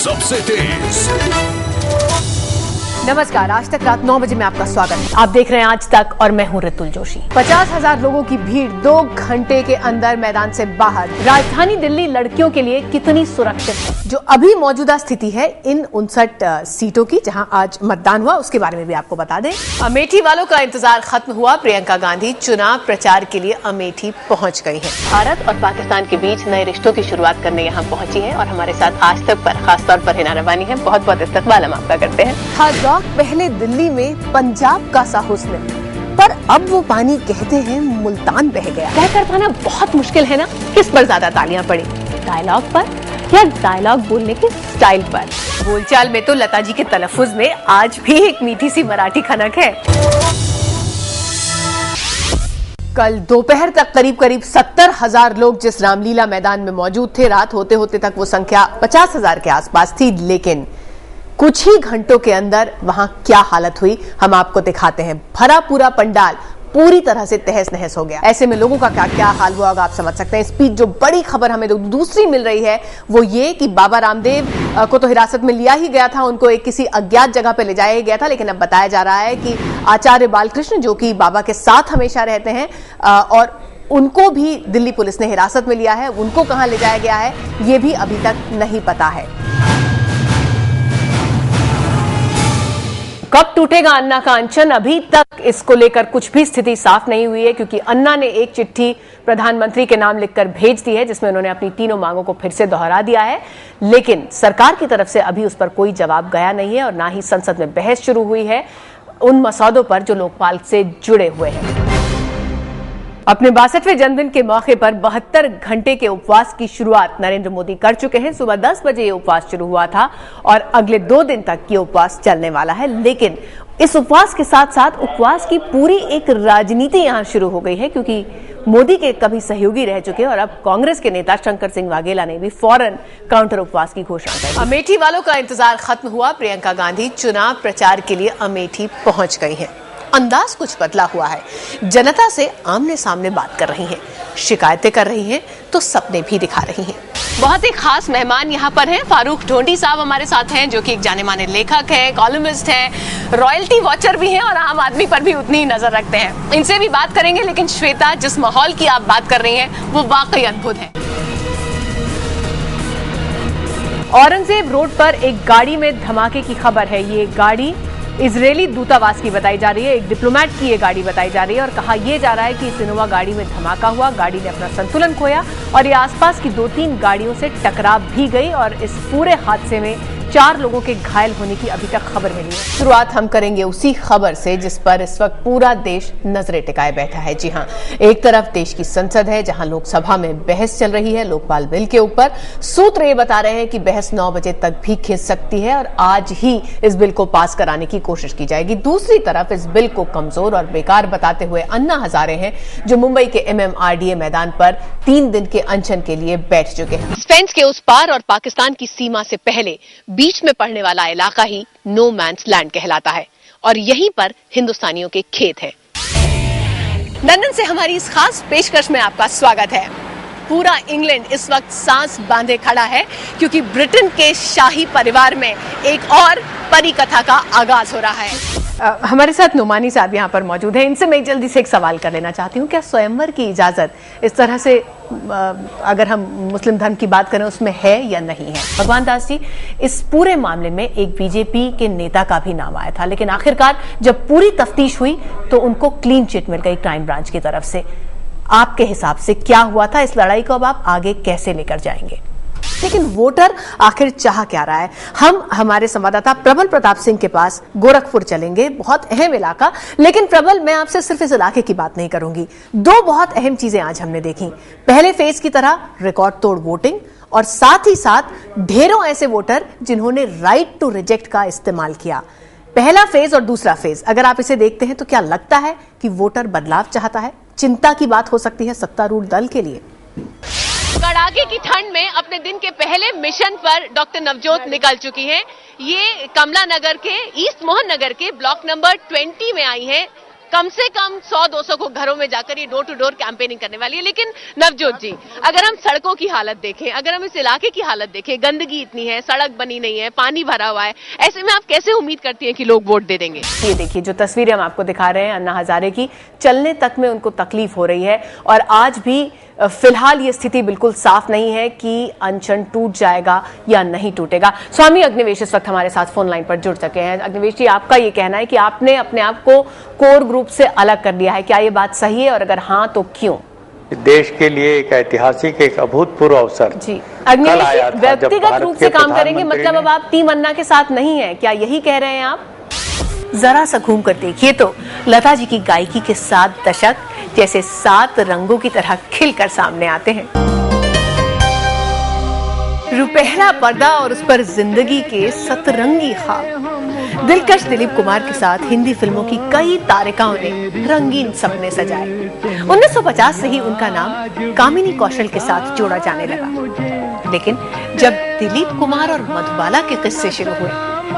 सबसे तेज। नमस्कार, आज तक रात 9 बजे में आपका स्वागत है। आप देख रहे हैं आज तक और मैं हूं ऋतुल जोशी। 50,000 लोगों की भीड़ 2 घंटे के अंदर मैदान से बाहर। राजधानी दिल्ली लड़कियों के लिए कितनी सुरक्षित है? जो अभी मौजूदा स्थिति है इन 59 सीटों की जहां आज मतदान हुआ, उसके बारे में भी आपको बता दें। अमेठी वालों का इंतजार खत्म हुआ। प्रियंका गांधी चुनाव प्रचार के लिए अमेठी पहुंच गई है। भारत और पाकिस्तान के बीच नए रिश्तों की शुरुआत करने यहाँ पहुंची है और हमारे साथ आज तक पर खासतौर पर हिना रवानी है। बहुत बहुत इस्तकबाल हम आपका करते हैं। पहले दिल्ली में पंजाब का सा हुस्न, पर अब वो पानी कहते हैं मुल्तान बह गया। तय कर पाना बहुत मुश्किल है ना, किस पर ज्यादा तालियां पड़ी, डायलॉग पर या डायलॉग बोलने के स्टाइल पर? बोलचाल में तो लता जी के तलफ्फुज में आज भी एक मीठी सी मराठी खनक है। कल दोपहर तक करीब 70,000 लोग जिस रामलीला मैदान में मौजूद थे, रात होते होते तक वो संख्या 50,000 के आसपास थी, लेकिन कुछ ही घंटों के अंदर वहां क्या हालत हुई हम आपको दिखाते हैं। भरा पूरा पंडाल पूरी तरह से तहस नहस हो गया। ऐसे में लोगों का क्या हाल हुआ होगा आप समझ सकते हैं। इस बीच जो बड़ी खबर हमें दूसरी मिल रही है वो ये कि बाबा रामदेव को तो हिरासत में लिया ही गया था, उनको एक किसी अज्ञात जगह पे ले जाया गया था, लेकिन अब बताया जा रहा है कि आचार्य बालकृष्ण जो कि बाबा के साथ हमेशा रहते हैं और उनको भी दिल्ली पुलिस ने हिरासत में लिया है। उनको कहां ले जाया गया है ये भी अभी तक नहीं पता है। कब टूटेगा अन्ना का अनशन, अभी तक इसको लेकर कुछ भी स्थिति साफ नहीं हुई है, क्योंकि अन्ना ने एक चिट्ठी प्रधानमंत्री के नाम लिखकर भेज दी है जिसमें उन्होंने अपनी तीनों मांगों को फिर से दोहरा दिया है, लेकिन सरकार की तरफ से अभी उस पर कोई जवाब गया नहीं है और ना ही संसद में बहस शुरू हुई है उन मसौदों पर जो लोकपाल से जुड़े हुए हैं। अपने 62वें जन्मदिन के मौके पर 72 घंटे के उपवास की शुरुआत नरेंद्र मोदी कर चुके हैं। सुबह 10 बजे ये उपवास शुरू हुआ था और अगले 2 दिन तक ये उपवास चलने वाला है, लेकिन इस उपवास के साथ साथ उपवास की पूरी एक राजनीति यहां शुरू हो गई है, क्योंकि मोदी के कभी सहयोगी रह चुके और अब कांग्रेस के नेता शंकर सिंह वाघेला ने भी फौरन काउंटर उपवास की घोषणा कर दी। अमेठी वालों का इंतजार खत्म हुआ। प्रियंका गांधी चुनाव प्रचार के लिए अमेठी पहुंच गई है। अंदाज कुछ बदला हुआ है, जनता से आमने सामने बात कर रही हैं, शिकायतें कर रही हैं तो सपने भी दिखा रही हैं। बहुत ही खास मेहमान यहाँ पर हैं। फारूक ढोंडी साहब हमारे साथ हैं, जो कि एक जाने माने लेखक हैं, कॉलमिस्ट हैं, रॉयल्टी वॉचर भी हैं और आम आदमी पर भी उतनी ही नजर रखते हैं। इनसे भी बात करेंगे, लेकिन श्वेता, जिस माहौल की आप बात कर रही हैं वो वाकई अद्भुत है। औरंगजेब रोड पर एक गाड़ी में धमाके की खबर है। ये गाड़ी इजरायली दूतावास की बताई जा रही है, एक डिप्लोमेट की ये गाड़ी बताई जा रही है और कहा यह जा रहा है कि इस इनोवा गाड़ी में धमाका हुआ, गाड़ी ने अपना संतुलन खोया और ये आसपास की 2-3 गाड़ियों से टकरा भी गई और इस पूरे हादसे में 4 लोगों के घायल होने की अभी तक खबर मिली है। शुरुआत हम करेंगे उसी खबर से जिस पर इस वक्त पूरा देश नजरें टिकाए बैठा है। जी हां, एक तरफ देश की संसद है जहां लोकसभा में बहस चल रही है लोकपाल बिल के ऊपर। सूत्र ये बता रहे हैं कि बहस 9 बजे तक भी खिंच सकती है और आज ही इस बिल को पास कराने की कोशिश की जाएगी। दूसरी तरफ इस बिल को कमजोर और बेकार बताते हुए अन्ना हजारे हैं, जो मुंबई के MMRDA मैदान पर 3 दिन के अनशन के लिए बैठ चुके हैं। फेंस के उस पार और पाकिस्तान की सीमा से पहले बीच में पड़ने वाला इलाका ही नो मैन्स लैंड कहलाता है और यहीं पर हिंदुस्तानियों के खेत हैं। लंदन से हमारी इस खास पेशकश में आपका स्वागत है। पूरा इंग्लैंड इस वक्त सांस बांधे खड़ा है, क्योंकि ब्रिटेन के शाही परिवार में एक और परी कथा का आगाज हो रहा है। हमारे साथ नुमानी साहब यहाँ पर मौजूद हैं। इनसे मैं जल्दी से एक सवाल कर लेना चाहती हूँ, क्या स्वयंवर की इजाजत इस तरह से अगर हम मुस्लिम धर्म की बात करें उसमें है या नहीं है? भगवान दास जी, इस पूरे मामले में एक बीजेपी के नेता का भी नाम आया था, लेकिन आखिरकार जब पूरी तफ्तीश हुई तो उनको क्लीन चिट मिल गई क्राइम ब्रांच की तरफ से। आपके हिसाब से क्या हुआ था? इस लड़ाई को अब आप आगे कैसे लेकर जाएंगे? लेकिन वोटर आखिर चाह क्या रहा है? हम हमारे संवाददाता प्रबल प्रताप सिंह के पास गोरखपुर चलेंगे, बहुत अहम इलाका। लेकिन प्रबल, मैं आपसे सिर्फ इस इलाके की बात नहीं करूंगी। 2 बहुत अहम चीजें आज हमने देखी। पहले फेज की तरह रिकॉर्ड तोड़ वोटिंग और साथ ही साथ ढेरों ऐसे वोटर जिन्होंने राइट टू रिजेक्ट का इस्तेमाल किया। पहला फेज और दूसरा फेज अगर आप इसे देखते हैं तो क्या लगता है कि वोटर बदलाव चाहता है? चिंता की बात हो सकती है सत्तारूढ़ दल के लिए। कड़ाके की ठंड में अपने दिन के पहले मिशन पर डॉक्टर नवजोत निकल चुकी हैं। ये कमला नगर के ईस्ट मोहन नगर के ब्लॉक नंबर 20 में आई हैं। कम से कम 100-200 को घरों में जाकर ये डोर टू डोर कैंपेनिंग करने वाली है। लेकिन नवजोत जी, अगर हम सड़कों की हालत देखें, अगर हम इस इलाके की हालत देखें, गंदगी इतनी है, सड़क बनी नहीं है, पानी भरा हुआ है, ऐसे में आप कैसे उम्मीद करती हैं कि लोग वोट दे देंगे? ये देखिए जो तस्वीरें हम आपको दिखा रहे हैं अन्ना हजारे की, चलने तक में उनको तकलीफ हो रही है और आज भी फिलहाल ये स्थिति बिल्कुल साफ नहीं है कि अनशन टूट जाएगा या नहीं टूटेगा। स्वामी अग्निवेश इस वक्त हमारे साथ फोन लाइन पर जुड़ चुके हैं। अग्निवेश जी, आपका ये कहना है कि आपने अपने आप को कोर ग्रुप से अलग कर दिया है, क्या ये बात सही है और अगर हाँ तो क्यों? देश के लिए एक ऐतिहासिक, एक अभूतपूर्व अवसर। जी अग्निवेश जी, व्यक्तिगत रूप से काम करेंगे, मतलब अब आप टीम अन्ना के साथ नहीं है, क्या यही कह रहे हैं आप? जरा सा घूम कर देखिए तो लता जी की गायकी के 7 दशक जैसे 7 रंगों की तरह खिलकर सामने आते हैं। रुपहला पर्दा और उस पर जिंदगी के सतरंगी ख्वाब। दिलकश दिलीप कुमार के साथ हिंदी फिल्मों की कई तारिकाओं ने रंगीन सपने सजाए। 1950 से ही उनका नाम कामिनी कौशल के साथ जोड़ा जाने लगा, लेकिन जब दिलीप कुमार और मधुबाला के किस्से शुरू हुए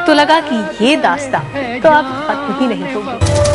तो लगा कि ये दास्तां तो अब खत्म ही नहीं होगी।